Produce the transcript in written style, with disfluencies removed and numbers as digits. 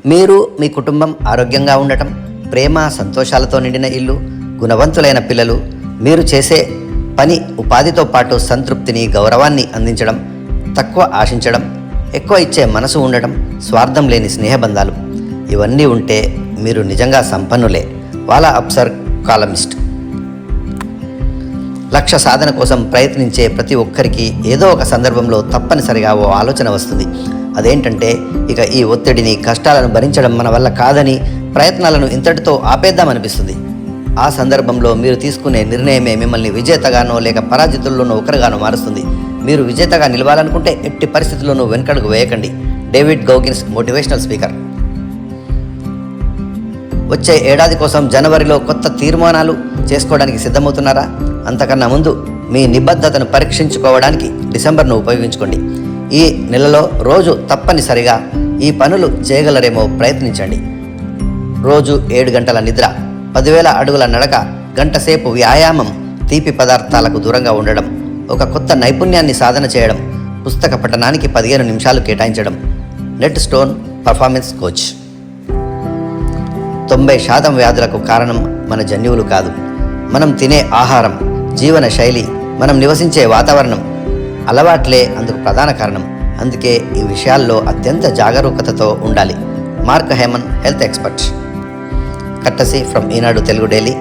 మీరు మీ కుటుంబం ఆరోగ్యంగా ఉండటం, ప్రేమ సంతోషాలతో నిండిన ఇల్లు, గుణవంతులైన పిల్లలు, మీరు చేసే పని ఉపాధితో పాటు సంతృప్తిని గౌరవాన్ని అందించడం, తక్కువ ఆశించడం, ఎక్కువ ఇచ్చే మనసు ఉండటం, స్వార్థం లేని స్నేహబంధాలు ఇవన్నీ ఉంటే మీరు నిజంగా సంపన్నులే. వాలా అప్సర్ కాలమిస్ట్. లక్ష్య సాధన కోసం ప్రయత్నించే ప్రతి ఒక్కరికి ఏదో ఒక సందర్భంలో తప్పనిసరిగా ఓ ఆలోచన వస్తుంది. అదేంటంటే ఇక ఈ ఒత్తిడిని, కష్టాలను భరించడం మన వల్ల కాదని, ప్రయత్నాలను ఇంతటితో ఆపేద్దామనిపిస్తుంది. ఆ సందర్భంలో మీరు తీసుకునే నిర్ణయమే మిమ్మల్ని విజేతగానో లేక పరాజితుల్లోనో ఒకరిగానో మారుస్తుంది. మీరు విజేతగా నిలవాలనుకుంటే ఎట్టి పరిస్థితుల్లోనూ వెనకడుగు వేయకండి. David Goggins, motivational speaker. వచ్చే ఏడాది కోసం జనవరిలో కొత్త తీర్మానాలు చేసుకోవడానికి సిద్ధమవుతున్నారా? అంతకన్నా ముందు మీ నిబద్ధతను పరీక్షించుకోవడానికి డిసెంబర్ను ఉపయోగించుకోండి. ఈ నెలలో రోజు తప్పనిసరిగా ఈ పనులు చేయగలరేమో ప్రయత్నించండి. రోజు 7 గంటల నిద్ర, 10,000 అడుగుల నడక, గంట సేపు వ్యాయామం, తీపి పదార్థాలకు దూరంగా ఉండడం, ఒక కొత్త నైపుణ్యాన్ని సాధన చేయడం, పుస్తక పఠనానికి 15 నిమిషాలు కేటాయించడం. Net stone, performance coach. 90% వ్యాధులకు కారణం మన జన్యువులు కాదు, మనం తినే ఆహారం, జీవన శైలి, మనం నివసించే వాతావరణం, అలవాట్లే అందుకు ప్రధాన కారణం. అందుకే ఈ విషయాల్లో అత్యంత జాగరూకతతో ఉండాలి. Mark Hyman, health expert. Courtesy from Eenadu Telugu daily.